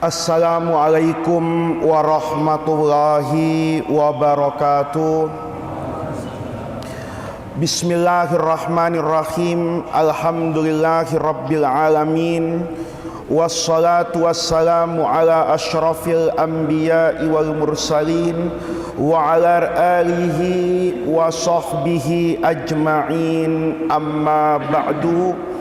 Assalamualaikum warahmatullahi wabarakatuh. Bismillahirrahmanirrahim. Alhamdulillahi rabbil alamin. Wassalatu wassalamu ala asyrafil anbiya'i wal mursalin wa ala alihi wa sahbihi ajma'in. Amma ba'du.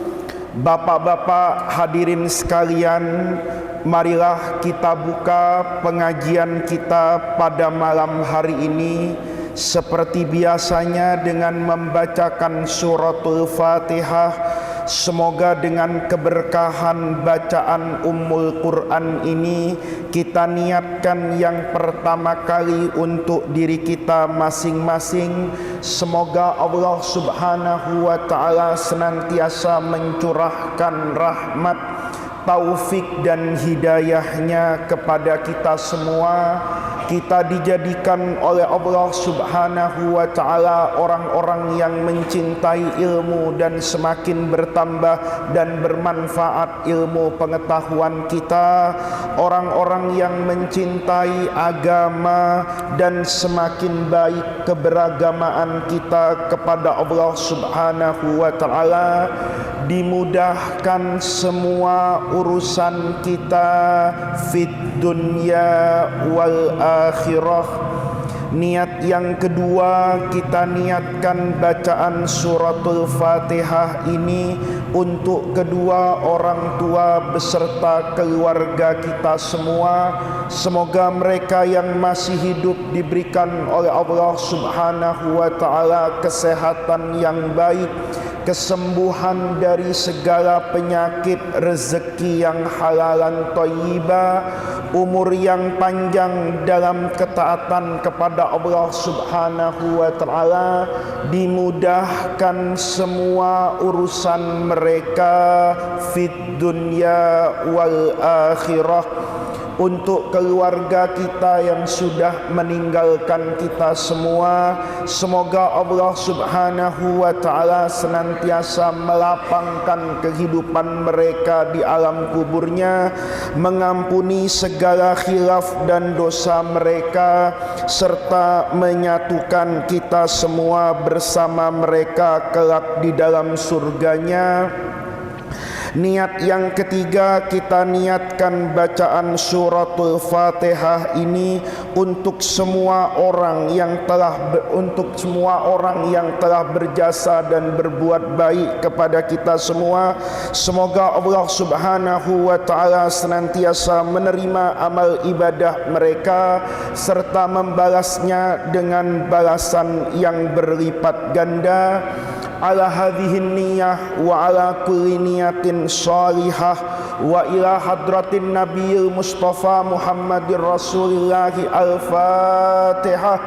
Bapak-bapak hadirin sekalian, marilah kita buka pengajian kita pada malam hari ini seperti biasanya dengan membacakan suratul Fatihah. Semoga dengan keberkahan bacaan Ummul Quran ini kita niatkan yang pertama kali untuk diri kita masing-masing. Semoga Allah Subhanahu wa ta'ala senantiasa mencurahkan rahmat, taufik dan hidayahnya kepada kita semua. Kita dijadikan oleh Allah Subhanahu wa ta'ala orang-orang yang mencintai ilmu dan semakin bertambah dan bermanfaat ilmu pengetahuan kita, orang-orang yang mencintai agama dan semakin baik keberagamaan kita kepada Allah Subhanahu wa ta'ala. Dimudahkan semua urusan kita fid dunya wal akhirah. Niat yang kedua, kita niatkan bacaan suratul Fatihah ini untuk kedua orang tua beserta keluarga kita semua. Semoga mereka yang masih hidup diberikan oleh Allah Subhanahu wa ta'ala kesehatan yang baik, kesembuhan dari segala penyakit, rezeki yang halalan thayyibah, umur yang panjang dalam ketaatan kepada Allah Subhanahu wa ta'ala, dimudahkan semua urusan mereka fid dunya wal akhirah. Untuk keluarga kita yang sudah meninggalkan kita semua, semoga Allah Subhanahu wa ta'ala senantiasa melapangkan kehidupan mereka di alam kuburnya, mengampuni segala khilaf dan dosa mereka, serta menyatukan kita semua bersama mereka kelak di dalam surganya. Niat yang ketiga, kita niatkan bacaan suratul Fatihah ini untuk semua orang yang telah berjasa dan berbuat baik kepada kita semua. Semoga Allah Subhanahu wa ta'ala senantiasa menerima amal ibadah mereka serta membalasnya dengan balasan yang berlipat ganda. Ala hadhihin niyah wa ala kulli niyatin salihah wa ila hadratin nabiyil mustafa Muhammadir Rasulillahi al-Fatihah.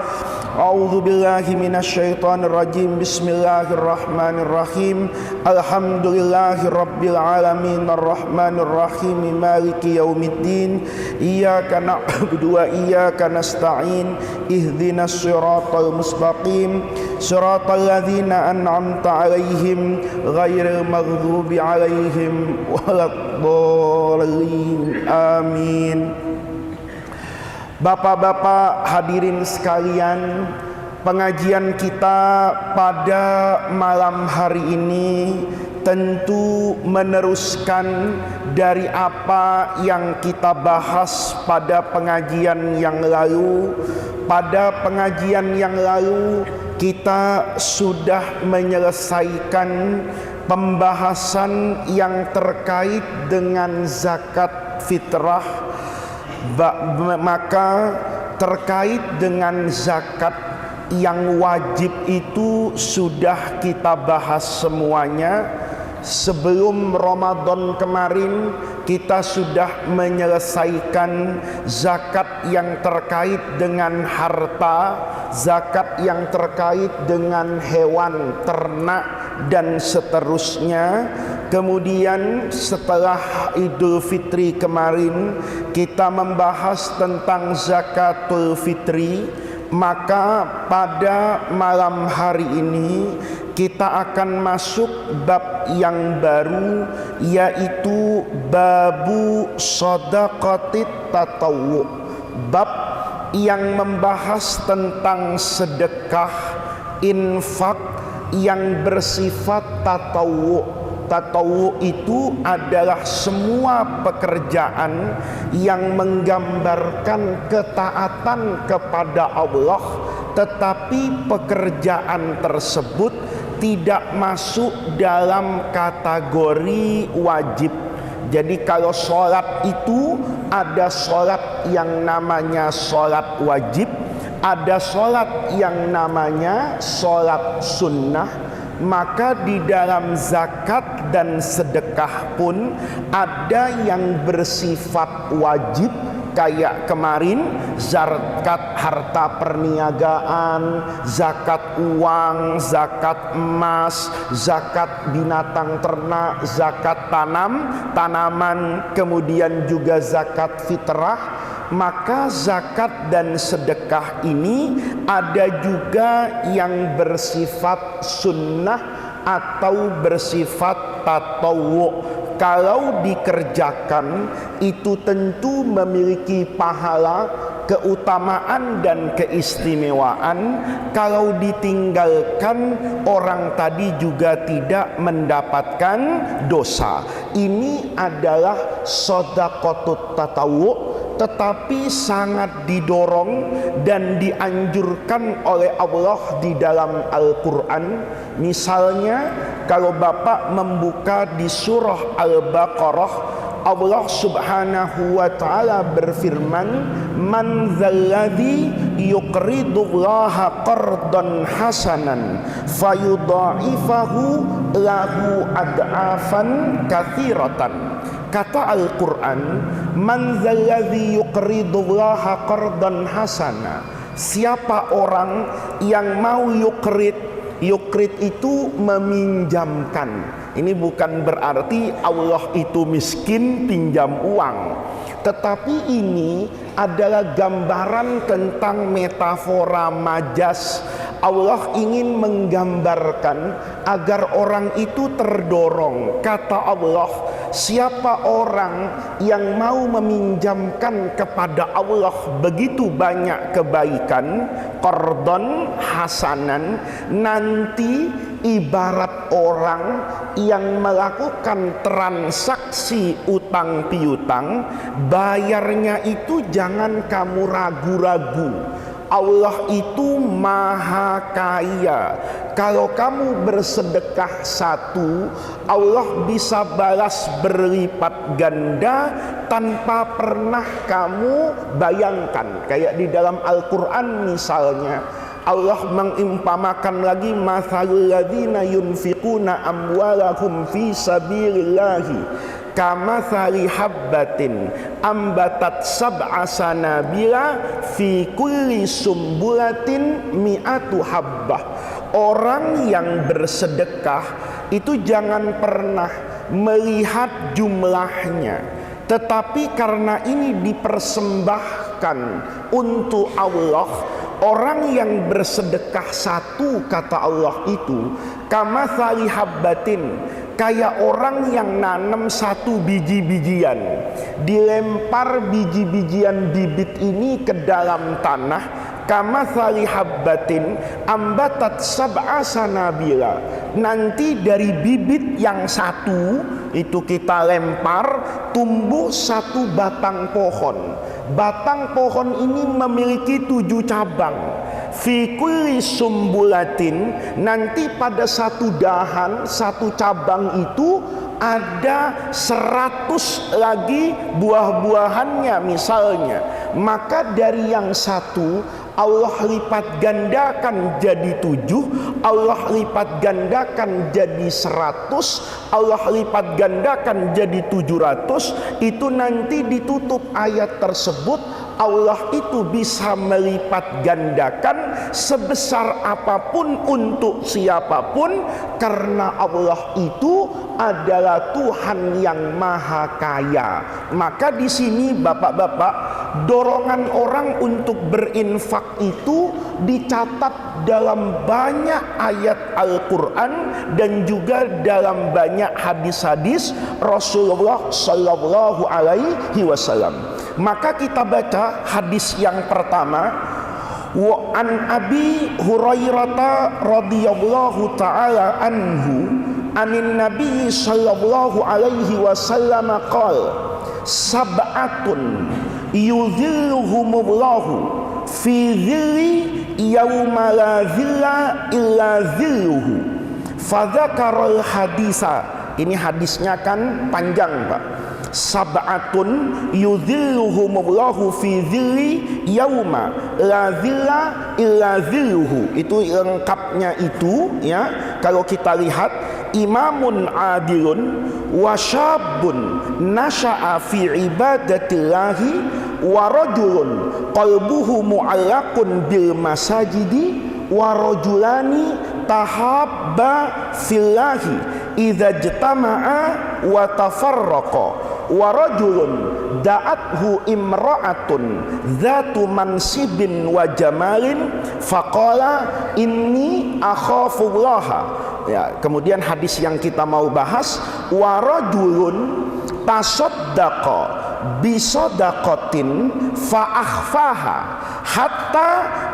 A'udzu billahi minasyaitonir rajim. Bismillahirrahmanirrahim. Alhamdulillahi rabbil alamin arrahmanir rahim maliki yaumiddin. Iyyaka na'budu wa iyyaka nasta'in. Ihdinas siratal mustaqim. Siratal ladzina an'amta 'alaihim ghairil maghdubi 'alaihim waladdallin. Amin. Bapak-bapak hadirin sekalian, pengajian kita pada malam hari ini tentu meneruskan dari apa yang kita bahas pada pengajian yang lalu. Pada pengajian yang lalu kita sudah menyelesaikan pembahasan yang terkait dengan zakat fitrah. Maka terkait dengan zakat yang wajib itu sudah kita bahas semuanya. Sebelum Ramadan kemarin kita sudah menyelesaikan zakat yang terkait dengan harta, zakat yang terkait dengan hewan ternak dan seterusnya. Kemudian setelah Idul Fitri kemarin kita membahas tentang zakatul fitri. Maka pada malam hari ini kita akan masuk bab yang baru, yaitu babu shadaqatit tatawwu, bab yang membahas tentang sedekah, infak yang bersifat tatawwu. Tatawwu itu adalah semua pekerjaan yang menggambarkan ketaatan kepada Allah, tetapi pekerjaan tersebut tidak masuk dalam kategori wajib. Jadi kalau sholat itu ada sholat yang namanya sholat wajib, ada sholat yang namanya sholat sunnah. Maka di dalam zakat dan sedekah pun ada yang bersifat wajib, kayak kemarin zakat harta perniagaan, zakat uang, zakat emas, zakat binatang ternak, zakat tanaman, kemudian juga zakat fitrah. Maka zakat dan sedekah ini ada juga yang bersifat sunnah atau bersifat tatawwu. Kalau dikerjakan itu tentu memiliki pahala, keutamaan dan keistimewaan. Kalau ditinggalkan, orang tadi juga tidak mendapatkan dosa. Ini adalah shadaqatut tatawwu, tetapi sangat didorong dan dianjurkan oleh Allah di dalam Al-Quran. Misalnya kalau Bapak membuka di surah Al-Baqarah, Allah subhanahu wa ta'ala berfirman, man dzalladzi yuqridullaha qardan hasanan fayudha'ifahu lahu ad'afan katsiratan. Kata Al-Quran, man dzalladzi yuqridullaha qardan hasana, siapa orang yang mau yukrid. Yukrid itu meminjamkan. Ini bukan berarti Allah itu miskin pinjam uang, tetapi ini adalah gambaran tentang metafora majas. Allah ingin menggambarkan agar orang itu terdorong. Kata Allah, siapa orang yang mau meminjamkan kepada Allah begitu banyak kebaikan, qardon hasanan, nanti ibarat orang yang melakukan transaksi utang piutang, bayarnya itu jangan kamu ragu-ragu. Allah itu maha kaya. Kalau kamu bersedekah satu, Allah bisa balas berlipat ganda tanpa pernah kamu bayangkan. Kayak di dalam Al-Quran misalnya, Allah mengimpamakan lagi mathalul ladzina yunfiquna amwalahum fi sabilillahi kamathali habbatin ambatat sab'a sanabila fi kulli sumbulatin mi'atu habbah. Orang yang bersedekah itu jangan pernah melihat jumlahnya, tetapi karena ini dipersembahkan untuk Allah, orang yang bersedekah satu, kata Allah itu kamathali habbatin, kayak orang yang nanam satu biji-bijian, dilempar biji-bijian bibit ini ke dalam tanah, kamathali habbatin ambatat sab'a sanabila, nanti dari bibit yang satu itu kita lempar, tumbuh satu batang pohon. Batang pohon ini memiliki 7 cabang. Fi kulli sumbulatin, nanti pada satu dahan, satu cabang itu ada 100 lagi buah-buahannya misalnya. Maka dari yang satu Allah lipat gandakan jadi 7, Allah lipat gandakan jadi 100, Allah lipat gandakan jadi 700. Itu nanti ditutup ayat tersebut, Allah itu bisa melipat gandakan sebesar apapun untuk siapapun, karena Allah itu adalah Tuhan yang maha kaya. Maka di sini bapak-bapak, dorongan orang untuk berinfak itu dicatat dalam banyak ayat Al-Quran dan juga dalam banyak hadis-hadis Rasulullah Sallallahu Alaihi Wasallam. Maka kita baca hadis yang pertama, wa an Abi Hurairah radhiyallahu taala anhu anin Nabi sallallahu alaihi wasallam qala sab'atun yudhilluhumullahu fi dhilli yauma la dhilla illa dhilluhu. Fadzakarul hadisa. Ini hadisnya kan panjang, Pak. Sab'atun yudhilluhumullahu fi dhilli yauma la dhilla illa dhilluhu. Itu lengkapnya itu ya. Kalau kita lihat, imamun adilun wa syabun nasha'a fi ibadatillahi wa rajulun qalbuhu mu'allaqun bil masajidi wa rajulani tahabba fillahi idza jtama'a wa tafarraqa wa rajulun da'athu imra'atun dzatu mansibin wa jamalin faqala inni akhafullaha. Ya, kemudian hadis yang kita mau bahas, wa rajulun tasaddaqa bisadaqatin fa akhfaha hatta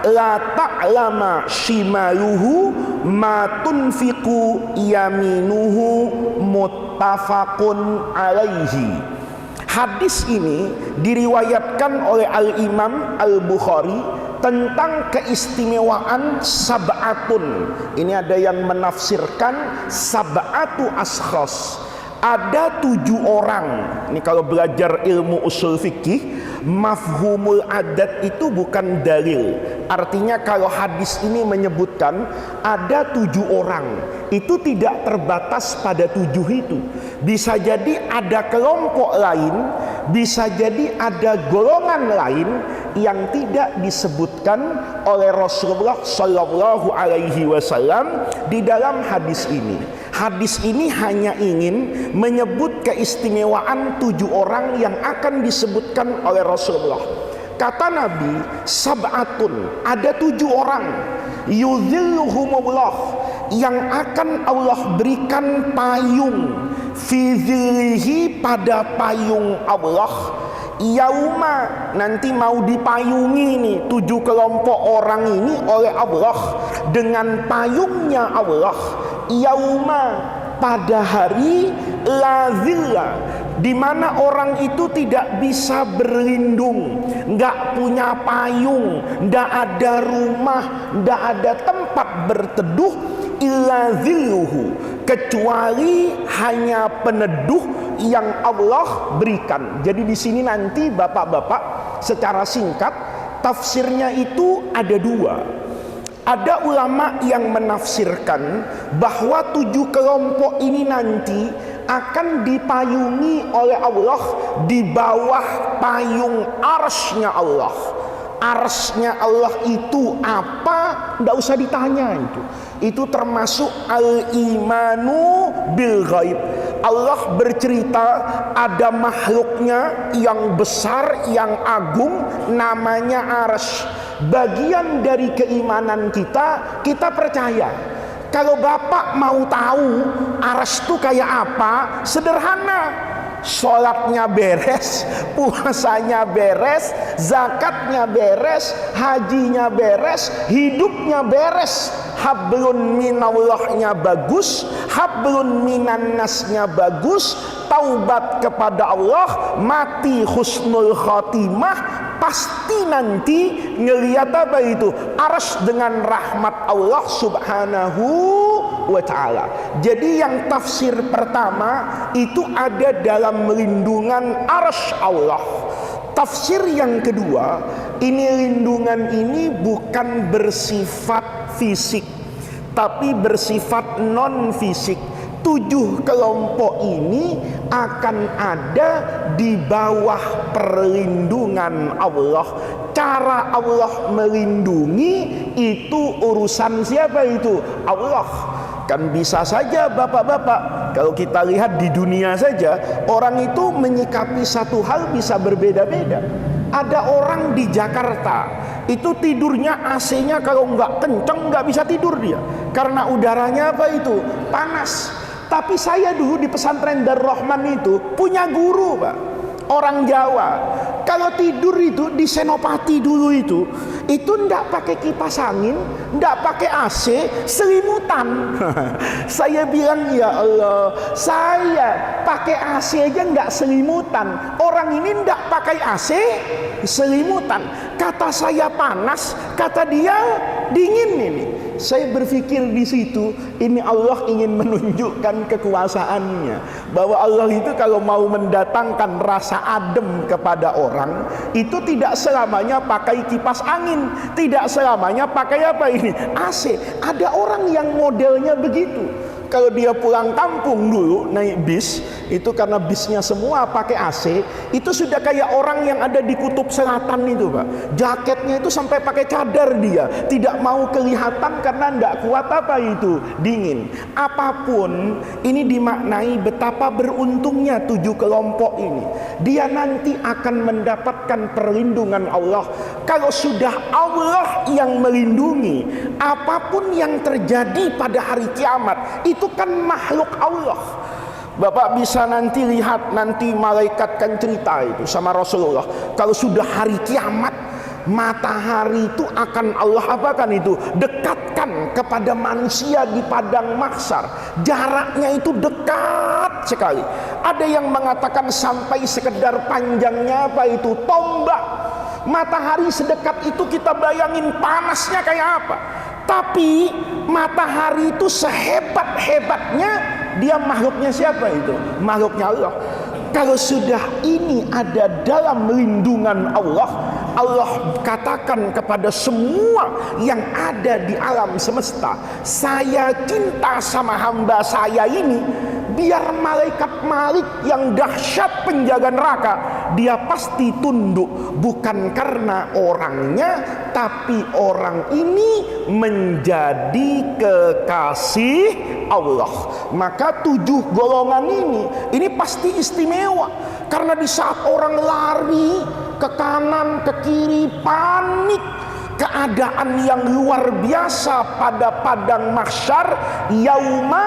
la ta'lama shimaluhu ma tunfiqu yaminuhu, muttafaqun alaihi. Hadis ini diriwayatkan oleh Al-Imam Al-Bukhari tentang keistimewaan sab'atun. Ini ada yang menafsirkan sab'atu askhas, ada 7 orang. Ini kalau belajar ilmu usul fikih, mafhumul adat itu bukan dalil. Artinya kalau hadis ini menyebutkan ada 7 orang, itu tidak terbatas pada 7 itu. Bisa jadi ada kelompok lain, bisa jadi ada golongan lain yang tidak disebutkan oleh Rasulullah Sallallahu Alaihi Wasallam di dalam hadis ini. Hadis ini hanya ingin menyebut keistimewaan 7 orang yang akan disebutkan oleh Rasulullah. Kata Nabi, sab'atun, ada 7 orang, yudhilluhumullah, yang akan Allah berikan payung, fi dhillihi, pada payung Allah, yauma, nanti mau dipayungi nih 7 kelompok orang ini oleh Allah dengan payungnya Allah, yauma, pada hari la dhilla, di mana orang itu tidak bisa berlindung, nggak punya payung, nggak ada rumah, nggak ada tempat berteduh, illa dhilluhu, kecuali hanya peneduh yang Allah berikan. Jadi di sini nanti bapak-bapak secara singkat tafsirnya itu ada 2. Ada ulama yang menafsirkan bahwa 7 kelompok ini nanti akan dipayungi oleh Allah di bawah payung arsy-nya Allah. Arsy-nya Allah itu apa? Tidak usah ditanya itu. Itu termasuk al-imanu bil ghaib. Allah bercerita ada makhluknya yang besar, yang agung, namanya arsy. Bagian dari keimanan kita, kita percaya. Kalau bapak mau tahu arsy itu kayak apa, sederhana. Sholatnya beres, puasanya beres, zakatnya beres, hajinya beres, hidupnya beres. Hablun minallahnya bagus, hablun minannasnya bagus, taubat kepada Allah, mati husnul khotimah, pasti nanti ngelihat apa itu? Arsy dengan rahmat Allah Subhanahu wa ta'ala. Jadi yang tafsir pertama itu ada dalam lindungan arsy Allah. Tafsir yang kedua, ini lindungan ini bukan bersifat fisik, tapi bersifat non fisik. 7 kelompok ini akan ada di bawah perlindungan Allah. Cara Allah melindungi itu urusan siapa itu? Allah. Kan bisa saja bapak-bapak Kalau kita lihat di dunia saja, orang itu menyikapi satu hal bisa berbeda-beda. Ada orang di Jakarta itu tidurnya AC-nya kalau nggak kenceng nggak bisa tidur dia, karena udaranya apa itu panas. Tapi saya dulu di pesantren Darul Rahman itu punya guru, Pak, orang Jawa. Kalau tidur itu di Senopati dulu itu ndak pakai kipas angin, ndak pakai AC, selimutan. Saya bilang, ya Allah, saya pakai AC aja nggak selimutan, orang ini ndak pakai AC, selimutan. Kata saya panas, kata dia dingin ini. Saya berpikir di situ, ini Allah ingin menunjukkan kekuasaannya, bahwa Allah itu kalau mau mendatangkan rasa adem kepada orang, itu tidak selamanya pakai kipas angin, tidak selamanya pakai apa ini, AC. Ada orang yang modelnya begitu. Kalau dia pulang kampung dulu naik bis, itu karena bisnya semua pakai AC, itu sudah kayak orang yang ada di kutub selatan itu, Pak. Jaketnya itu sampai pakai cadar dia, tidak mau kelihatan karena tidak kuat apa itu, dingin. Apapun, ini dimaknai betapa beruntungnya 7 kelompok ini. Dia nanti akan mendapatkan perlindungan Allah. Kalau sudah Allah yang melindungi, apapun yang terjadi pada hari kiamat, itu kan makhluk Allah. Bapak bisa nanti lihat, nanti malaikat kan cerita itu sama Rasulullah, kalau sudah hari kiamat, matahari itu akan Allah apakan itu, dekatkan kepada manusia di padang mahsyar. Jaraknya itu dekat sekali. Ada yang mengatakan sampai sekedar panjangnya apa itu, tombak. Matahari sedekat itu, kita bayangin panasnya kayak apa. Tapi matahari itu sehebat-hebatnya, dia makhluknya siapa itu? Makhluknya Allah. Kalau sudah ini ada dalam lindungan Allah, Allah katakan kepada semua yang ada di alam semesta, saya cinta sama hamba saya ini, biar malaikat Malik yang dahsyat penjaga neraka, dia pasti tunduk, bukan karena orangnya, tapi orang ini menjadi kekasih Allah. Maka 7 golongan ini pasti istimewa, karena di saat orang lari ke kanan ke kiri, panik, keadaan yang luar biasa pada padang mahsyar, yauma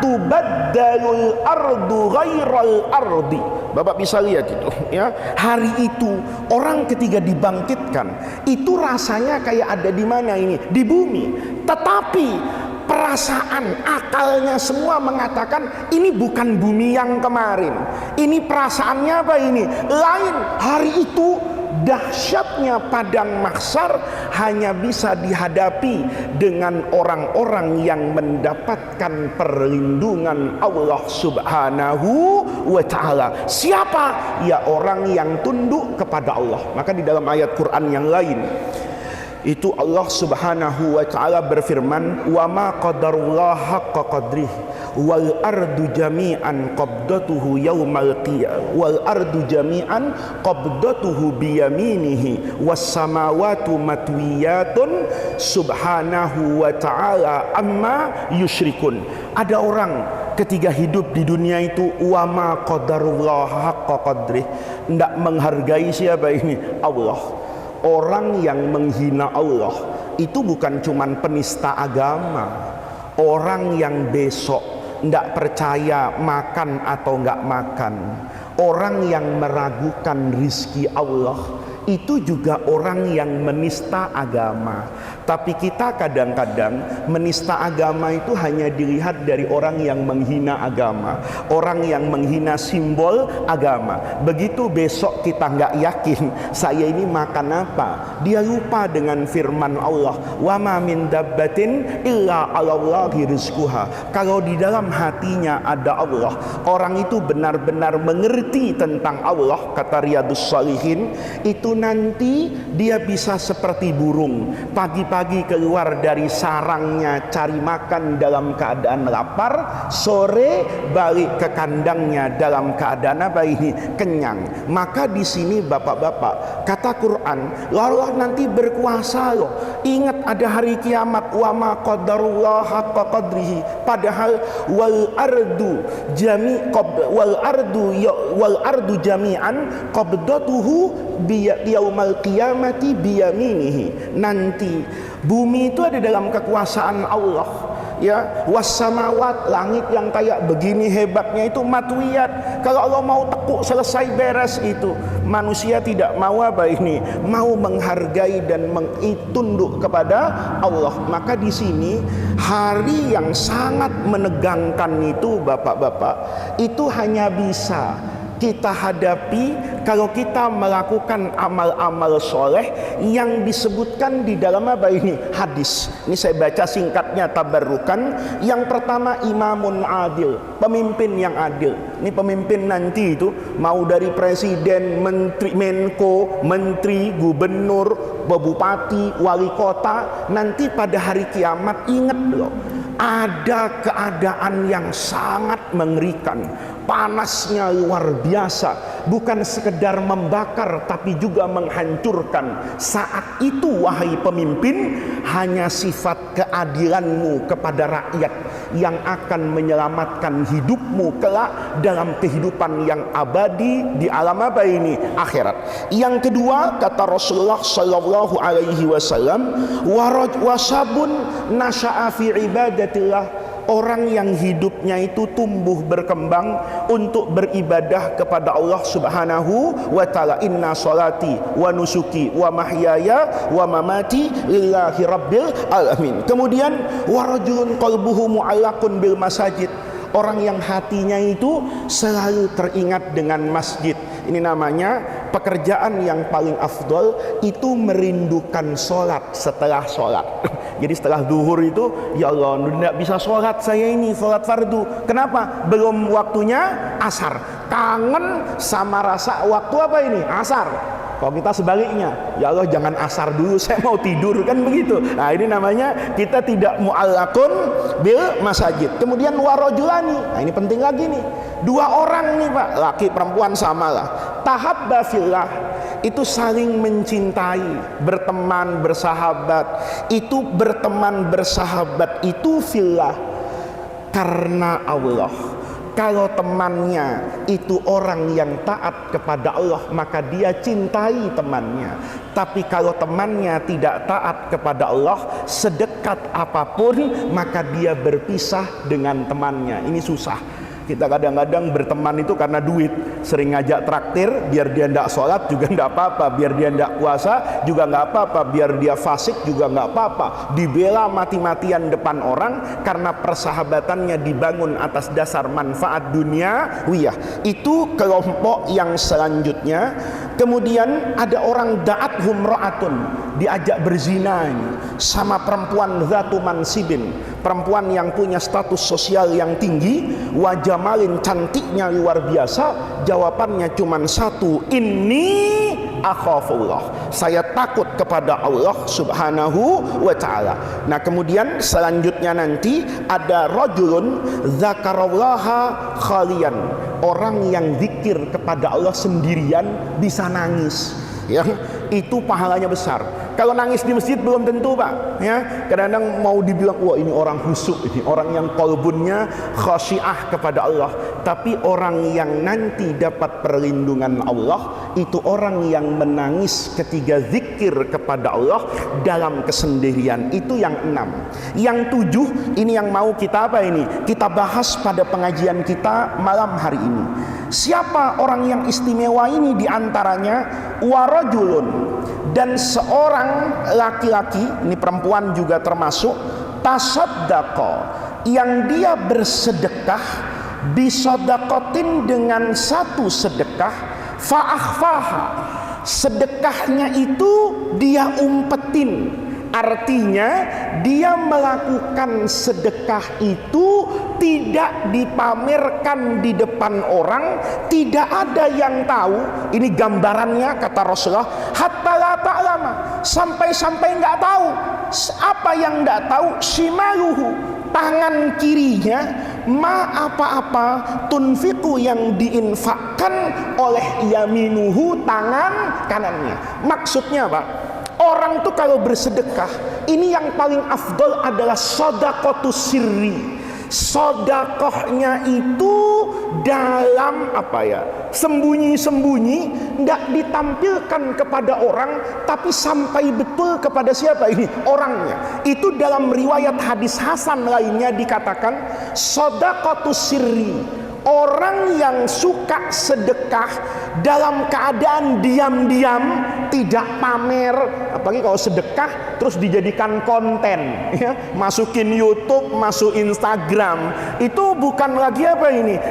tubaddalul ardu ghairal ardi. Bapak bisa lihat itu, ya. Hari itu orang ketika dibangkitkan, itu rasanya kayak ada di mana ini? Di bumi. Tetapi perasaan, akalnya semua mengatakan ini bukan bumi yang kemarin. Ini perasaannya apa ini? Lain. Hari itu dahsyatnya padang mahsyar hanya bisa dihadapi dengan orang-orang yang mendapatkan perlindungan Allah Subhanahu wa ta'ala. Siapa? Ya orang yang tunduk kepada Allah. Maka di dalam ayat Quran yang lain itu Allah Subhanahu wa ta'ala berfirman, wa ma qadarullah haqqa qadrih wal ardu jami'an qabdatuhu yaumal qiyamah wal ardu jami'an qabdatuhu biyaminihi was samawati matwiyatun subhanahu wa ta'ala amma yusyrikun. Ada orang ketika hidup di dunia itu, wa ma qadarullah haqqa qadrih, tidak menghargai siapa ini? Allah. Orang yang menghina Allah itu bukan cuman penista agama. Orang yang besok tidak percaya makan atau nggak makan, orang yang meragukan rizki Allah, itu juga orang yang menista agama. Tapi kita kadang-kadang menista agama itu hanya dilihat dari orang yang menghina agama, orang yang menghina simbol agama. Begitu besok kita nggak yakin saya ini makan apa, dia lupa dengan firman Allah, wa ma min dabbatin illa 'alallahi rizquha. Kalau di dalam hatinya ada Allah, orang itu benar-benar mengerti tentang Allah, kata Riyadhus Shalihin, itu nanti dia bisa seperti burung, pagi-pagi keluar dari sarangnya cari makan dalam keadaan lapar, sore balik ke kandangnya dalam keadaan apa ini? Kenyang. Maka di sini bapak-bapak, Kata Quran, Allah nanti berkuasa loh. Ingat ada hari kiamat, wa ma qadarullah haqqa qadrihi. Padahal wal ardu jami'an qabdatuhu yaumal qiyamati biyaminihi. Nanti bumi itu ada dalam kekuasaan Allah. Ya, wassamawat, langit yang kayak begini hebatnya itu matwiyat. Kalau Allah mau tekuk selesai beres itu. Manusia tidak mau apa ini? Mau menghargai dan tunduk kepada Allah. Maka di sini hari yang sangat menegangkan itu Bapak-bapak, itu hanya bisa kita hadapi kalau kita melakukan amal-amal soleh yang disebutkan di dalam apa ini? Hadis. Ini saya baca singkatnya tabarrukan. Yang pertama, imamun adil, pemimpin yang adil. Ini pemimpin nanti itu mau dari presiden, menteri, menko, menteri, gubernur, bupati, wali kota. Nanti pada hari kiamat ingat loh, ada keadaan yang sangat mengerikan. Panasnya luar biasa, bukan sekedar membakar tapi juga menghancurkan. Saat itu wahai pemimpin, hanya sifat keadilanmu kepada rakyat yang akan menyelamatkan hidupmu kelak dalam kehidupan yang abadi di alam apa ini? Akhirat. Yang kedua, kata Rasulullah sallallahu alaihi wasallam, wasabun nasya'a fi ibadatillah. Orang yang hidupnya itu tumbuh berkembang untuk beribadah kepada Allah Subhanahu wa ta'ala. Inna salati wa nusuki wa mahyaya wa mamati lillahi rabbil alamin. Kemudian warajulun qalbuhu mu'allaqun bil masajid. Orang yang hatinya itu selalu teringat dengan masjid. Ini namanya pekerjaan yang paling afdol, itu merindukan sholat setelah sholat. Jadi setelah duhur itu, ya Allah, tidak bisa sholat saya ini, sholat fardu. Kenapa? Belum waktunya asar. Kangen sama rasa waktu apa ini? Asar. Kalau kita sebaliknya, ya Allah jangan asar dulu, saya mau tidur, kan begitu. Nah ini namanya kita tidak mu'allaqun bil masajid. Kemudian warajulani, nah ini penting lagi nih, dua orang nih Pak, laki perempuan samalah, tahabba fillah, itu saling mencintai, berteman, bersahabat. Itu berteman, bersahabat itu fillah, karena Allah. Kalau temannya itu orang yang taat kepada Allah, maka dia cintai temannya. Tapi kalau temannya tidak taat kepada Allah, sedekat apapun, maka dia berpisah dengan temannya. Ini susah. Kita kadang-kadang berteman itu karena duit. Sering ngajak traktir, biar dia tidak sholat juga tidak apa-apa, biar dia tidak puasa juga nggak apa-apa, biar dia fasik juga nggak apa-apa. Dibela mati-matian depan orang karena persahabatannya dibangun atas dasar manfaat dunia wiyah. Itu kelompok yang selanjutnya. Kemudian ada orang da'at humra'atun, diajak berzina ini sama perempuan zatu mansibin, perempuan yang punya status sosial yang tinggi, wajamalin, cantiknya luar biasa. Jawabannya cuma satu, inni akhafullah, saya takut kepada Allah Subhanahu wa ta'ala. Nah kemudian selanjutnya nanti ada rajulun dzakarallaha khalian, orang yang zikir kepada Allah sendirian bisa nangis, ya, itu pahalanya besar. Kalau nangis di masjid belum tentu Pak, ya. Kadang-kadang mau dibilang wah ini orang khusyuk, ini orang yang qalbunnya khasyiah kepada Allah. Tapi orang yang nanti dapat perlindungan Allah itu orang yang menangis ketika zikir kepada Allah dalam kesendirian. Itu yang 6. Yang 7 ini yang mau kita apa ini? Kita bahas pada pengajian kita malam hari ini. Siapa orang yang istimewa ini diantaranya? Warajulun, dan seorang laki-laki, ini perempuan juga termasuk, tasaddaqa, yang dia bersedekah, bisodakotin, dengan satu sedekah, fa'akhfaha, sedekahnya itu dia umpetin. Artinya dia melakukan sedekah itu tidak dipamerkan di depan orang, tidak ada yang tahu. Ini gambarannya kata Rasulullah, hatta la ta'lama, sampai-sampai nggak tahu. Apa yang nggak tahu? Shimaluhu, tangan kirinya, ma apa-apa tunfiku yang diinfakkan oleh yaminuhu tangan kanannya. Maksudnya apa? Orang tuh kalau bersedekah, ini yang paling afdol adalah shadaqatus sirri. Sodakohnya itu dalam sembunyi-sembunyi, nggak ditampilkan kepada orang, tapi sampai betul kepada siapa ini orangnya. Itu dalam riwayat hadis hasan lainnya dikatakan sodakotus sirri. Orang yang suka sedekah dalam keadaan diam-diam, tidak pamer, apalagi kalau sedekah terus dijadikan konten, ya, masukin YouTube, masuk Instagram, itu bukan lagi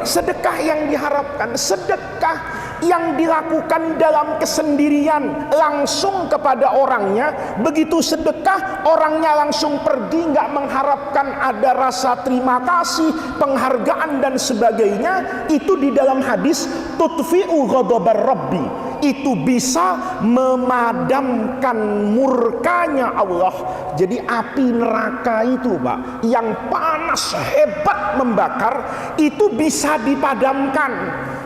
sedekah yang diharapkan. Sedekah yang dilakukan dalam kesendirian langsung kepada orangnya, begitu sedekah orangnya langsung pergi, nggak mengharapkan ada rasa terima kasih, penghargaan dan sebagainya. Itu di dalam hadis tutfi'u ghadabar rabbi, itu bisa memadamkan murkanya Allah. Jadi api neraka itu Pak, yang panas hebat membakar, itu bisa dipadamkan.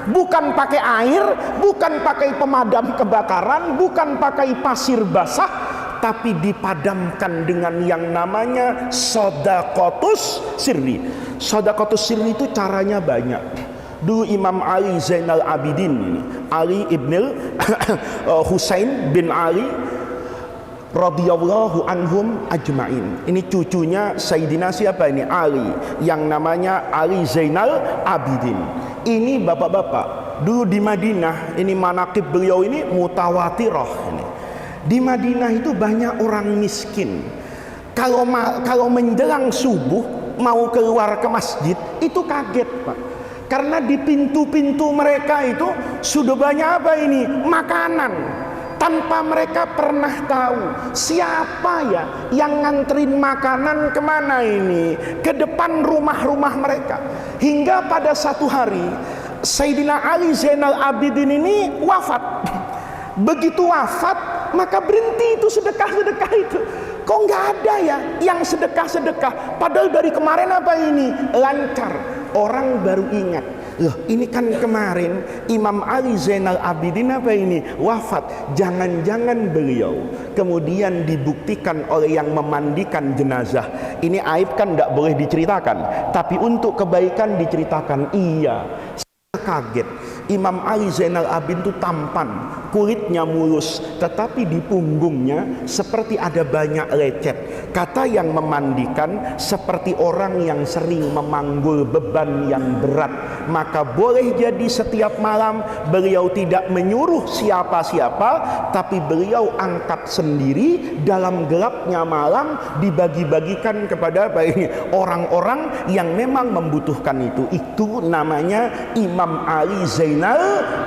Bukan pakai air, bukan pakai pemadam kebakaran, bukan pakai pasir basah, tapi dipadamkan dengan yang namanya shadaqatus sirri. Shadaqatus sirri itu caranya banyak. Dulu Imam Ali Zainal Abidin, Ali ibn Husain bin Ali radhiyallahu anhum ajma'in. Ini cucunya Sayyidina siapa ini? Ali, yang namanya Ali Zainal Abidin. Ini bapak-bapak dulu di Madinah, ini manaqib beliau ini mutawatirah ini. Di Madinah itu banyak orang miskin. Kalau menjelang subuh mau keluar ke masjid itu kaget Pak, karena di pintu-pintu mereka itu sudah banyak makanan, tanpa mereka pernah tahu siapa ya yang nganterin makanan kemana ini, ke depan rumah-rumah mereka. Hingga pada satu hari Sayyidina Ali Zainal Abidin ini wafat. Begitu wafat, maka berhenti itu sedekah-sedekah itu. Kok nggak ada ya yang sedekah-sedekah? Padahal dari kemarin lancar. Orang baru ingat, loh ini kan kemarin Imam Ali Zainal Abidin wafat. Jangan-jangan beliau kemudian dibuktikan oleh yang memandikan jenazah. Ini aib kan tidak boleh diceritakan, tapi untuk kebaikan diceritakan. Iya, kaget. Imam Ali Zainal Abidin itu tampan, kulitnya mulus, tetapi di punggungnya seperti ada banyak lecet. Kata yang memandikan, seperti orang yang sering memanggul beban yang berat. Maka boleh jadi setiap malam beliau tidak menyuruh siapa-siapa, tapi beliau angkat sendiri dalam gelapnya malam, dibagi-bagikan kepada orang-orang yang memang membutuhkan itu. Itu namanya Imam Ali Zainal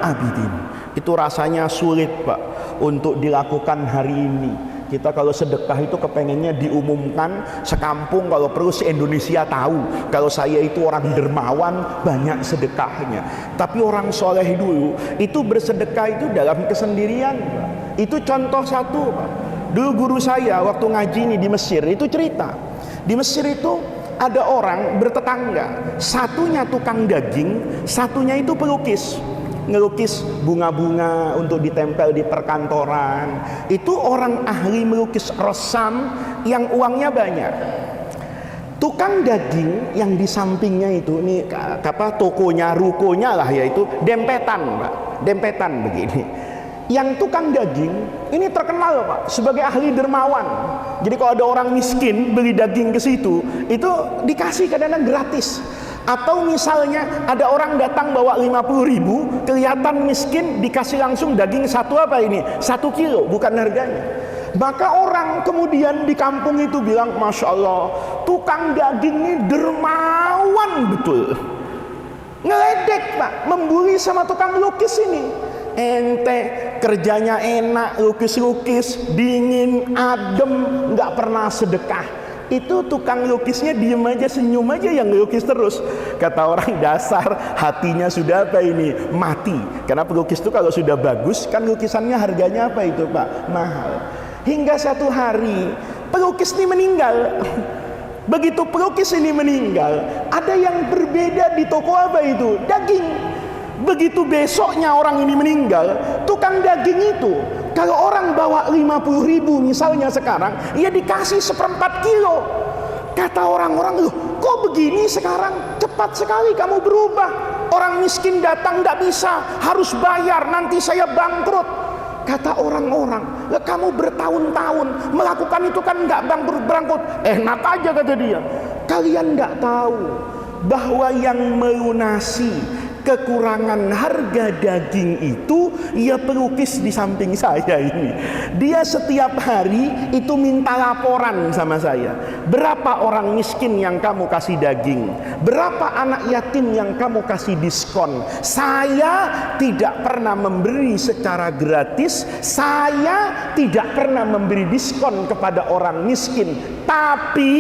Abidin. Itu rasanya sulit Pak untuk dilakukan hari ini. Kita kalau sedekah itu kepengennya diumumkan sekampung, kalau perlu se-Indonesia tahu kalau saya itu orang dermawan, banyak sedekahnya. Tapi orang soleh dulu itu bersedekah itu dalam kesendirian Pak. Itu contoh satu Pak. Dulu guru saya waktu ngaji ini di Mesir itu cerita, di Mesir itu ada orang bertetangga, satunya tukang daging, satunya itu pelukis, ngelukis bunga-bunga untuk ditempel di perkantoran. Itu orang ahli melukis, resam yang uangnya banyak. Tukang daging yang di sampingnya itu, ini tokonya, rukonya lah, yaitu dempetan Pak, dempetan begini. Yang tukang daging ini terkenal Pak sebagai ahli dermawan. Jadi kalau ada orang miskin beli daging ke situ, itu dikasih kadang-kadang gratis. Atau misalnya ada orang datang bawa 50.000, kelihatan miskin, dikasih langsung daging 1 kilo, bukan harganya. Maka orang kemudian di kampung itu bilang, Masya Allah, tukang daging ini dermawan betul. Ngeledek Pak, membuli sama tukang lukis ini. Ente kerjanya enak, lukis-lukis, dingin, adem, nggak pernah sedekah. Itu tukang lukisnya diem aja, senyum aja, yang lukis terus. Kata orang, dasar hatinya sudah mati. Karena pelukis itu kalau sudah bagus kan lukisannya harganya Pak? Mahal. Hingga satu hari pelukis ini meninggal. Begitu pelukis ini meninggal, ada yang berbeda di toko apa itu? Daging. Begitu besoknya orang ini meninggal, tukang daging itu, kalau orang bawa 50.000 misalnya sekarang, ya dikasih 1/4 kilo. Kata orang-orang, loh kok begini sekarang? Cepat sekali kamu berubah. Orang miskin datang nggak bisa, harus bayar, nanti saya bangkrut. Kata orang-orang, lah kamu bertahun-tahun melakukan itu kan nggak bangkrut. Enak aja kata dia. Kalian nggak tahu bahwa yang melunasi kekurangan harga daging itu ya pelukis di samping saya ini. Dia setiap hari itu minta laporan sama saya. Berapa orang miskin yang kamu kasih daging? Berapa anak yatim yang kamu kasih diskon? Saya tidak pernah memberi secara gratis. Saya tidak pernah memberi diskon kepada orang miskin. Tapi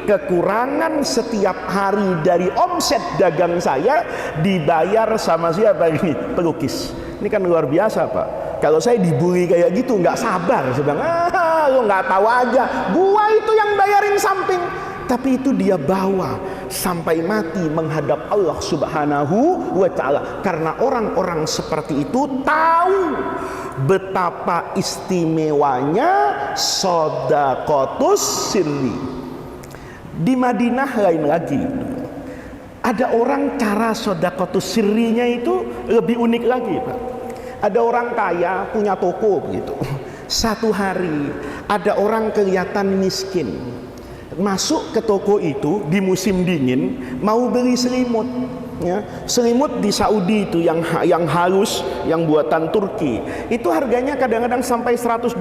kekurangan setiap hari dari omset dagang saya dibayar sama siapa ini? Pelukis. Ini kan luar biasa Pak. Kalau saya dibully kayak gitu nggak sabar, sedang lo nggak tahu aja, gua itu yang bayarin samping. Tapi itu dia bawa sampai mati menghadap Allah Subhanahu wa ta'ala. Karena orang-orang seperti itu tahu betapa istimewanya shadaqatus sirri. Di Madinah lain lagi. Ada orang cara shadaqatus sirrinya itu lebih unik lagi Pak. Ada orang kaya punya toko begitu. Satu hari ada orang kelihatan miskin, masuk ke toko itu di musim dingin mau beli selimut. Ya, selimut di Saudi itu yang halus, yang buatan Turki, itu harganya kadang-kadang sampai $100,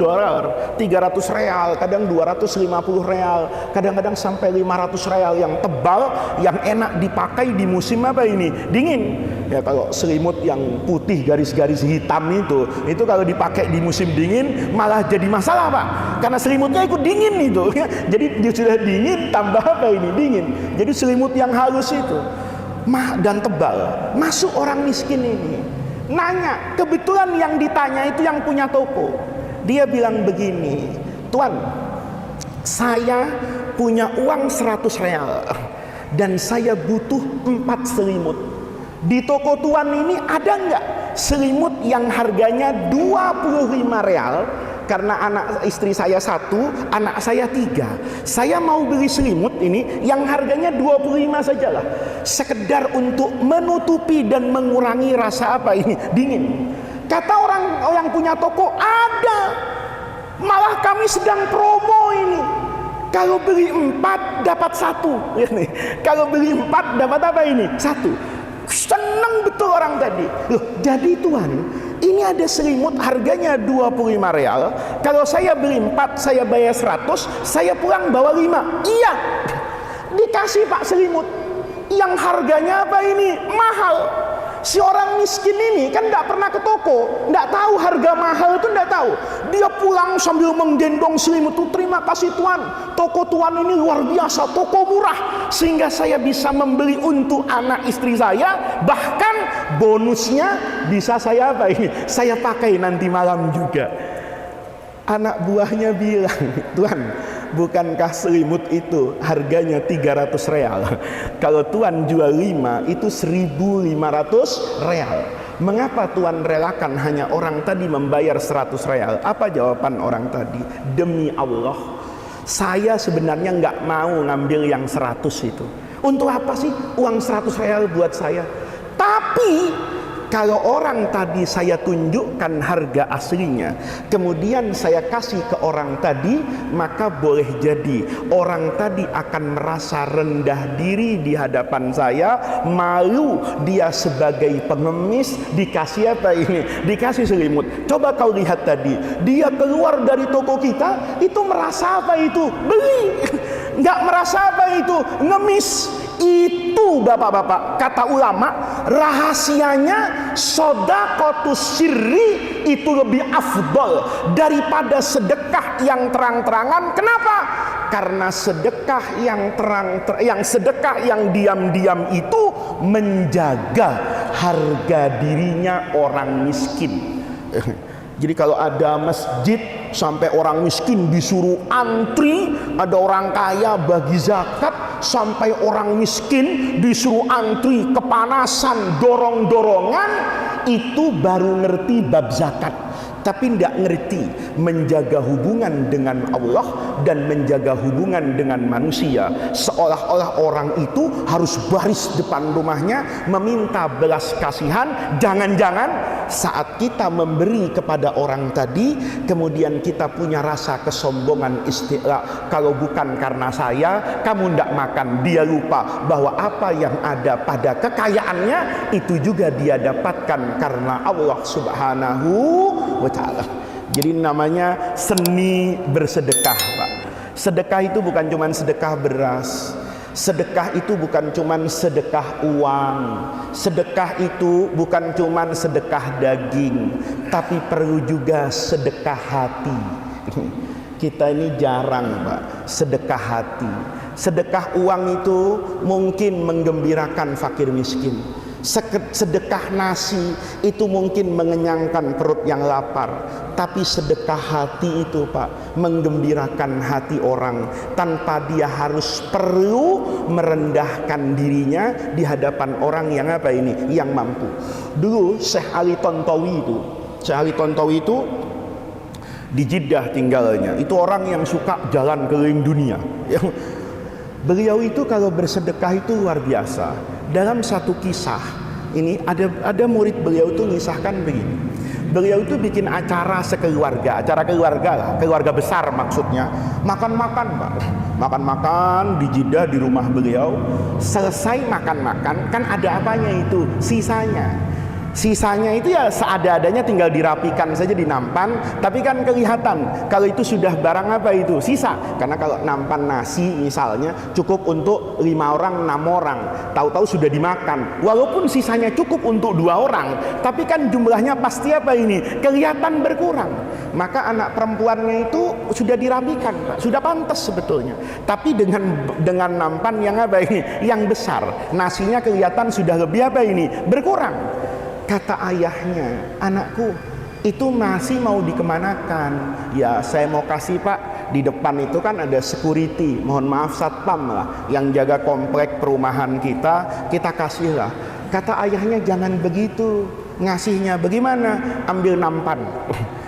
300 real, kadang 250 real, kadang-kadang sampai 500 real, yang tebal, yang enak dipakai di musim apa ini? Dingin. Ya kalau selimut yang putih garis-garis hitam itu kalau dipakai di musim dingin malah jadi masalah Pak, karena selimutnya ikut dingin itu. Ya. Jadi dia sudah dingin tambah apa ini? Dingin. Jadi selimut yang halus itu dan tebal. Masuk orang miskin ini, nanya, kebetulan yang ditanya itu yang punya toko. Dia bilang begini, Tuan, saya punya uang 100 real dan saya butuh 4 selimut. Di toko Tuan ini ada nggak selimut yang harganya 25 real? Karena anak istri saya 1, anak saya 3. Saya mau beli selimut ini yang harganya 25 sajalah. Sekedar untuk menutupi dan mengurangi rasa apa ini? Dingin. Kata orang yang punya toko, ada. Malah kami sedang promo ini. Kalau beli 4 dapat 1. Kalau beli 4 dapat apa ini? 1. Senang betul orang tadi. Loh, jadi Tuan, ini ada selimut harganya 25 real. Kalau saya beli 4, saya bayar 100, saya pulang bawa 5. Iya. Dikasih Pak selimut yang harganya apa ini? Mahal. Si orang miskin ini kan tidak pernah ke toko, tidak tahu harga mahal itu, tidak tahu. Dia pulang sambil menggendong selimut itu, terima kasih Tuan, toko Tuan ini luar biasa, toko murah, sehingga saya bisa membeli untuk anak istri saya, bahkan bonusnya bisa saya apa ini? Saya pakai nanti malam juga. Anak buahnya bilang, Tuan, bukankah selimut itu harganya 300 real? Kalau Tuan jual 5 itu 1.500 real. Mengapa Tuan relakan hanya orang tadi membayar 100 real? Apa jawaban orang tadi? Demi Allah, saya sebenarnya nggak mau ngambil yang 100 itu. Untuk apa sih uang 100 real buat saya? Tapi kalau orang tadi saya tunjukkan harga aslinya, kemudian saya kasih ke orang tadi, maka boleh jadi orang tadi akan merasa rendah diri di hadapan saya, malu dia sebagai pengemis dikasih apa ini? Dikasih selimut. Coba kau lihat tadi, dia keluar dari toko kita, itu merasa apa itu? Beli. Nggak merasa apa itu? Ngemis. Itu bapak-bapak, kata ulama, rahasianya shadaqatus sirri itu lebih afdal daripada sedekah yang terang-terangan. Kenapa? Karena sedekah sedekah yang diam-diam itu menjaga harga dirinya orang miskin. Jadi kalau ada masjid sampai orang miskin disuruh antri, ada orang kaya bagi zakat sampai orang miskin disuruh antri, kepanasan, dorong-dorongan, itu baru ngerti bab zakat. Tapi tidak ngerti menjaga hubungan dengan Allah dan menjaga hubungan dengan manusia. Seolah-olah orang itu harus baris depan rumahnya meminta belas kasihan. Jangan-jangan saat kita memberi kepada orang tadi, kemudian kita punya rasa kesombongan, istighla. Kalau bukan karena saya, kamu tidak makan. Dia lupa bahwa apa yang ada pada kekayaannya itu juga dia dapatkan karena Allah Subhanahu wa ta'ala. Jadi namanya seni bersedekah, Pak. Sedekah itu bukan cuma sedekah beras. Sedekah itu bukan cuma sedekah uang. Sedekah itu bukan cuma sedekah daging, tapi perlu juga sedekah hati. Kita ini jarang, Pak, sedekah hati. Sedekah uang itu mungkin menggembirakan fakir miskin. Sedekah nasi itu mungkin mengenyangkan perut yang lapar. Tapi sedekah hati itu, Pak, menggembirakan hati orang tanpa dia harus perlu merendahkan dirinya di hadapan orang yang apa ini, yang mampu. Dulu Syekh Ali Tontowi itu di Jeddah tinggalnya. Itu orang yang suka jalan keliling dunia. Beliau itu kalau bersedekah itu luar biasa. Dalam satu kisah ini ada murid beliau itu mengisahkan begini. Beliau itu bikin acara sekeluarga, acara keluarga lah, keluarga besar maksudnya. Makan-makan, Pak. Makan-makan di Jeddah di rumah beliau. Selesai makan-makan, kan ada apanya itu? Sisanya itu ya seada-adanya, tinggal dirapikan saja di nampan. Tapi kan kelihatan kalau itu sudah barang apa itu? Sisa. Karena kalau nampan nasi misalnya cukup untuk 5 orang, 6 orang, tahu-tahu sudah dimakan. Walaupun sisanya cukup untuk 2 orang, tapi kan jumlahnya pasti apa ini? Kelihatan berkurang. Maka anak perempuannya itu sudah dirapikan, Pak. Sudah pantas sebetulnya. Tapi dengan nampan yang apa ini? Yang besar. Nasinya kelihatan sudah lebih apa ini? Berkurang. Kata ayahnya, anakku, itu nasi mau dikemanakan? Ya saya mau kasih, Pak. Di depan itu kan ada security, mohon maaf satpam lah, yang jaga komplek perumahan kita kasih lah. Kata ayahnya, jangan begitu ngasihnya. Bagaimana? Ambil nampan.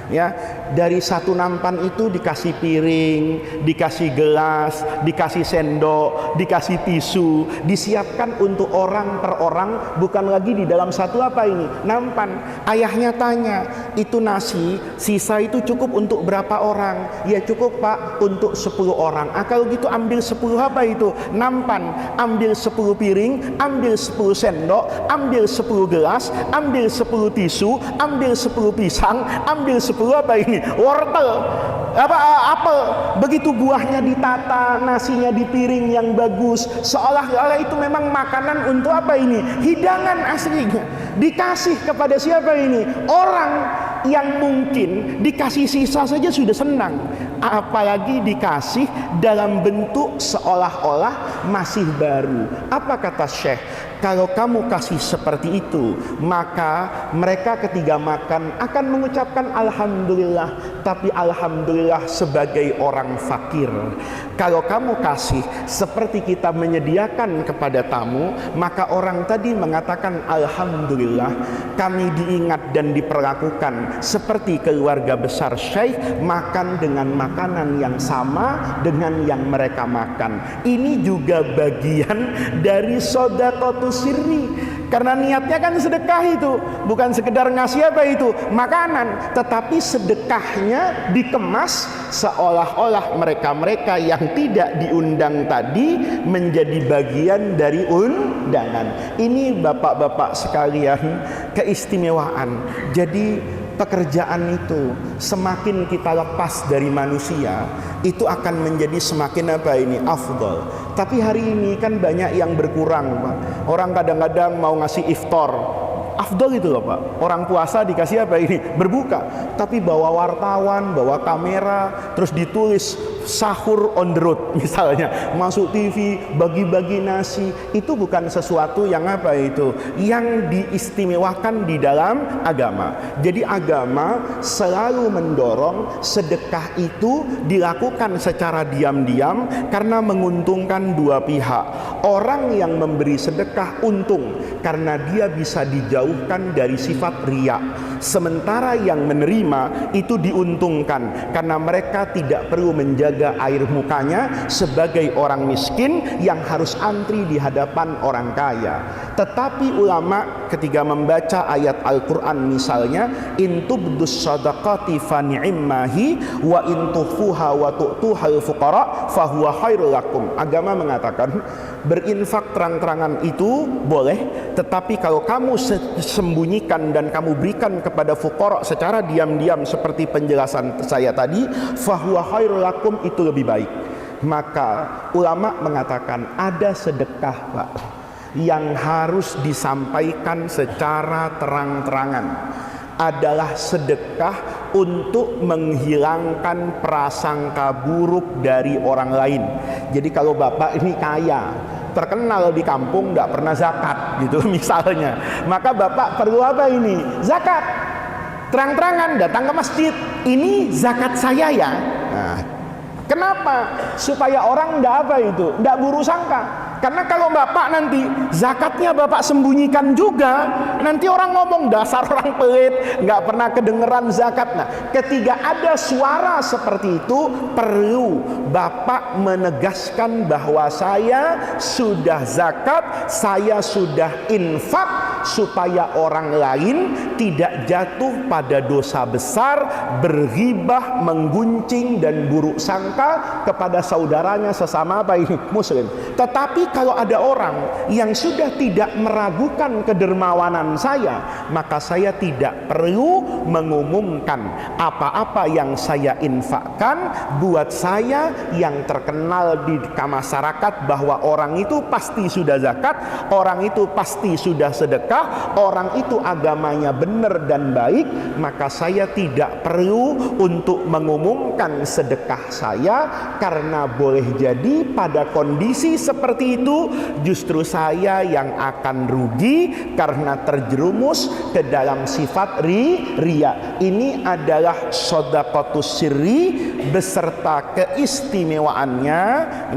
Ya, dari satu nampan itu dikasih piring, dikasih gelas, dikasih sendok, dikasih tisu, disiapkan untuk orang per orang, bukan lagi di dalam satu apa ini, nampan. Ayahnya tanya, itu nasi sisa itu cukup untuk berapa orang? Ya cukup, Pak, untuk 10 orang. Kalau gitu ambil 10 apa itu? Nampan. Ambil 10 piring, ambil 10 sendok, ambil 10 gelas, ambil 10 tisu, ambil 10 pisang, ambil 10 apa ini? Wortel, apel. Begitu buahnya ditata, nasinya di piring yang bagus, seolah-olah itu memang makanan untuk apa ini? Hidangan aslinya. Dikasih kepada siapa ini? Orang yang mungkin dikasih sisa saja sudah senang, apalagi dikasih dalam bentuk seolah-olah masih baru. Apa kata Syekh? Kalau kamu kasih seperti itu, maka mereka ketika makan akan mengucapkan alhamdulillah, tapi alhamdulillah sebagai orang fakir. Kalau kamu kasih seperti kita menyediakan kepada tamu, maka orang tadi mengatakan alhamdulillah, kami diingat dan diperlakukan seperti keluarga besar Syekh, makan dengan makanan yang sama dengan yang mereka makan. Ini juga bagian dari sedekah sirri, karena niatnya kan sedekah itu bukan sekedar ngasih apa itu makanan, tetapi sedekahnya dikemas seolah-olah mereka-mereka yang tidak diundang tadi menjadi bagian dari undangan. Ini bapak-bapak sekalian keistimewaan. Jadi pekerjaan itu semakin kita lepas dari manusia, itu akan menjadi semakin apa ini? Afdal. Tapi hari ini kan banyak yang berkurang, Pak. Orang kadang-kadang mau ngasih iftar, afdol itu loh Pak. Orang puasa dikasih apa ini? Berbuka. Tapi bawa wartawan, bawa kamera, terus ditulis sahur on the road misalnya, masuk TV, bagi-bagi nasi, itu bukan sesuatu yang apa itu, yang diistimewakan di dalam agama. Jadi agama selalu mendorong sedekah itu dilakukan secara diam-diam karena menguntungkan dua pihak. Orang yang memberi sedekah untung karena dia bisa dijauhkan dari sifat riya. Sementara yang menerima itu diuntungkan karena mereka tidak perlu menjaga air mukanya sebagai orang miskin yang harus antri di hadapan orang kaya. Tetapi ulama ketika membaca ayat Al-Quran misalnya, in tubdus sadaqati fa ni'immahi wa in tukhfuha wa tu'tuhal fuqara fahuwa khairul lakum. Agama mengatakan berinfak terang-terangan itu boleh, tetapi kalau kamu sembunyikan dan kamu berikan kepada fuqara secara diam-diam seperti penjelasan saya tadi, fahuwa khairul lakum, itu lebih baik. Maka ulama mengatakan ada sedekah Pak yang harus disampaikan secara terang-terangan, adalah sedekah untuk menghilangkan prasangka buruk dari orang lain. Jadi kalau Bapak ini kaya, terkenal di kampung nggak pernah zakat gitu misalnya, maka Bapak perlu apa ini? Zakat. Terang-terangan datang ke masjid, ini zakat saya ya. Nah, kenapa? Supaya orang ndak apa itu, ndak buruk sangka. Karena kalau Bapak nanti zakatnya Bapak sembunyikan juga, nanti orang ngomong dasar orang pelit, nggak pernah kedengeran zakat. Nah, ketika ada suara seperti itu, perlu Bapak menegaskan bahwa saya sudah zakat, saya sudah infak, supaya orang lain tidak jatuh pada dosa besar, berghibah, mengguncing dan buruk sangka kepada saudaranya sesama apa ini? Muslim. Tetapi kalau ada orang yang sudah tidak meragukan kedermawanan saya, maka saya tidak perlu mengumumkan apa-apa yang saya infakkan. Buat saya yang terkenal di masyarakat bahwa orang itu pasti sudah zakat, orang itu pasti sudah sedekah, orang itu agamanya benar dan baik, maka saya tidak perlu untuk mengumumkan sedekah saya, karena boleh jadi pada kondisi seperti itu justru saya yang akan rugi karena terjerumus ke dalam sifat riya. Ini adalah shadaqatus sirri beserta keistimewaannya.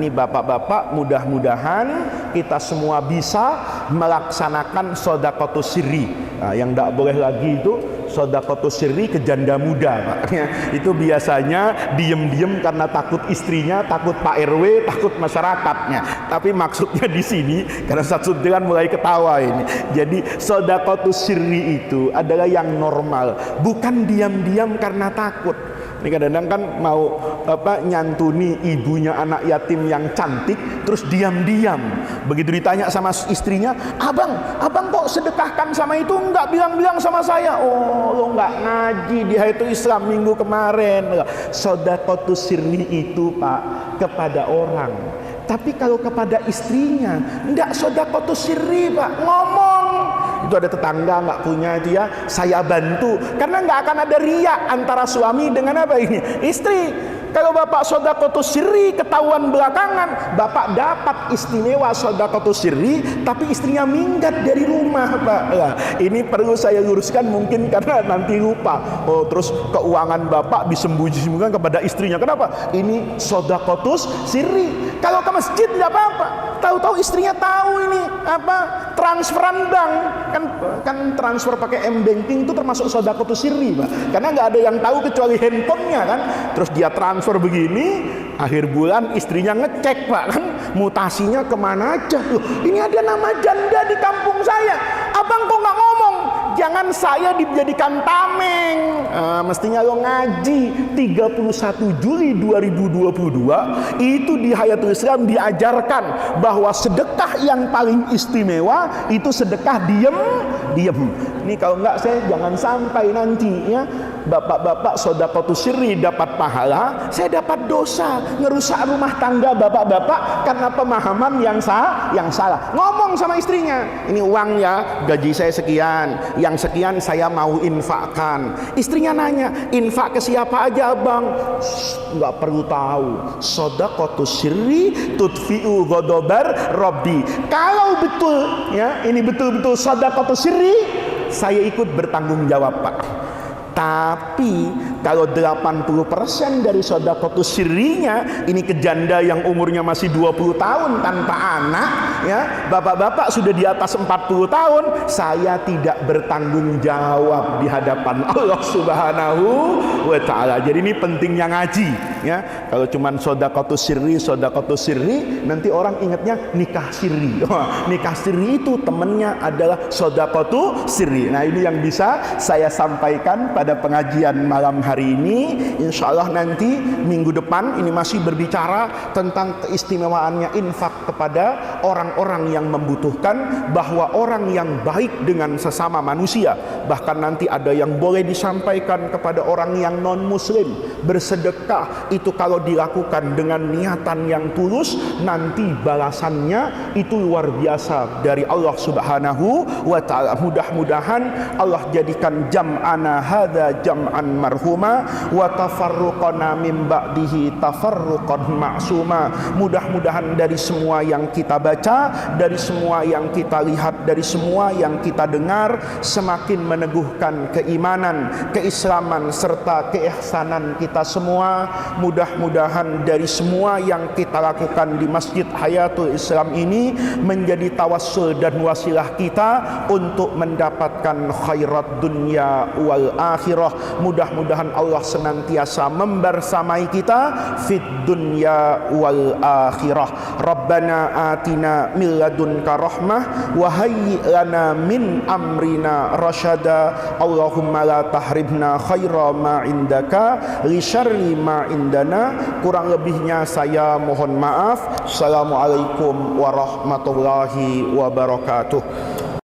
Ini bapak-bapak, mudah-mudahan kita semua bisa melaksanakan shadaqatus sirri. Nah, yang tidak boleh lagi itu shadaqatus sirri ke janda muda Pak. Itu biasanya diem-diem karena takut istrinya, takut Pak RW, takut masyarakatnya. Tapi maksudnya di sini karena satu dengan mulai ketawa ini. Jadi shadaqatus sirri itu adalah yang normal, bukan diam-diam karena takut. Ini kadang-kadang kan mau nyantuni ibunya anak yatim yang cantik, terus diam-diam. Begitu ditanya sama istrinya, abang kok sedekahkan sama itu, enggak bilang-bilang sama saya. Oh, lo enggak ngaji di Hayatul Islam minggu kemarin. Shadaqatus sirri itu Pak kepada orang. Tapi kalau kepada istrinya, enggak shadaqatus sirri Pak, ngomong. Itu ada tetangga nggak punya itu ya, saya bantu, karena nggak akan ada riya antara suami dengan apa ini, istri. Kalau Bapak shadaqatus sirri ketahuan belakangan, Bapak dapat istimewa shadaqatus sirri, tapi istrinya minggat dari rumah Pak. Nah, ini perlu saya luruskan mungkin karena nanti lupa. Oh, terus keuangan Bapak disembunyikan kepada istrinya. Kenapa? Ini shadaqatus sirri. Kalau ke masjid tidak apa-apa. Tahu-tahu istrinya tahu ini apa, transferan bank kan transfer pakai m-banking itu termasuk shadaqatus sirri Pak. Karena nggak ada yang tahu kecuali handphonenya kan. Terus dia transfer begini, akhir bulan istrinya ngecek Pak kan, mutasinya kemana aja. Loh, ini ada nama janda di kampung saya. Abang kok nggak ngomong? Jangan saya dijadikan tameng. Mestinya lo ngaji. 31 Juli 2022 itu di Hayatul Islam diajarkan bahwa sedekah yang paling istimewa itu sedekah diem. Ini kalau enggak saya jangan sampai nanti ya bapak-bapak sedekatus sirri dapat pahala, saya dapat dosa ngerusak rumah tangga bapak-bapak karena pemahaman yang salah. Ngomong sama istrinya, ini uang ya, gaji saya sekian, yang sekian saya mau infakkan. Istrinya nanya, infak ke siapa aja bang? Nggak perlu tahu. Sedekatus sirri tudfi'u ghadabar Rabbi. Kalau betul ya, ini betul-betul sedekatus sirri, saya ikut bertanggung jawab Pak. Tapi kalau 80% dari sedekatus sirrinya ini ke janda yang umurnya masih 20 tahun tanpa anak ya, bapak-bapak sudah di atas 40 tahun, saya tidak bertanggung jawab di hadapan Allah Subhanahu wa taala. Jadi ini pentingnya ngaji ya. Kalau cuman sedekatus sirri, nanti orang ingatnya nikah sirri. Nikah sirri itu temennya adalah sedekatus sirri. Nah, ini yang bisa saya sampaikan pada pengajian malam hari ini. Insya Allah nanti minggu depan ini masih berbicara tentang keistimewaannya infak kepada orang-orang yang membutuhkan, bahwa orang yang baik dengan sesama manusia, bahkan nanti ada yang boleh disampaikan kepada orang yang non muslim. Bersedekah itu kalau dilakukan dengan niatan yang tulus, nanti balasannya itu luar biasa dari Allah Subhanahu wa ta'ala. Mudah-mudahan Allah jadikan jam'ana hadza jam'an marhuma wa tafarruqana min ba'dihi tafarruqan ma'suma. Mudah-mudahan dari semua yang kita baca, dari semua yang kita lihat, dari semua yang kita dengar, semakin meneguhkan keimanan, keislaman serta keihsanan kita semua. Mudah-mudahan dari semua yang kita lakukan di Masjid Hayatul Islam ini menjadi tawassul dan wasilah kita untuk mendapatkan khairat dunia wal akhirah. Mudah-mudahan Allah senantiasa membersamai kita fid dunya wal akhirah. Rabbana atina min ladunka rahmah wa hayyi lana min amrina rasyada. Allahumma la tahribna khaira ma indaka li syarri ma indana. Kurang lebihnya saya mohon maaf. Assalamualaikum warahmatullahi wabarakatuh.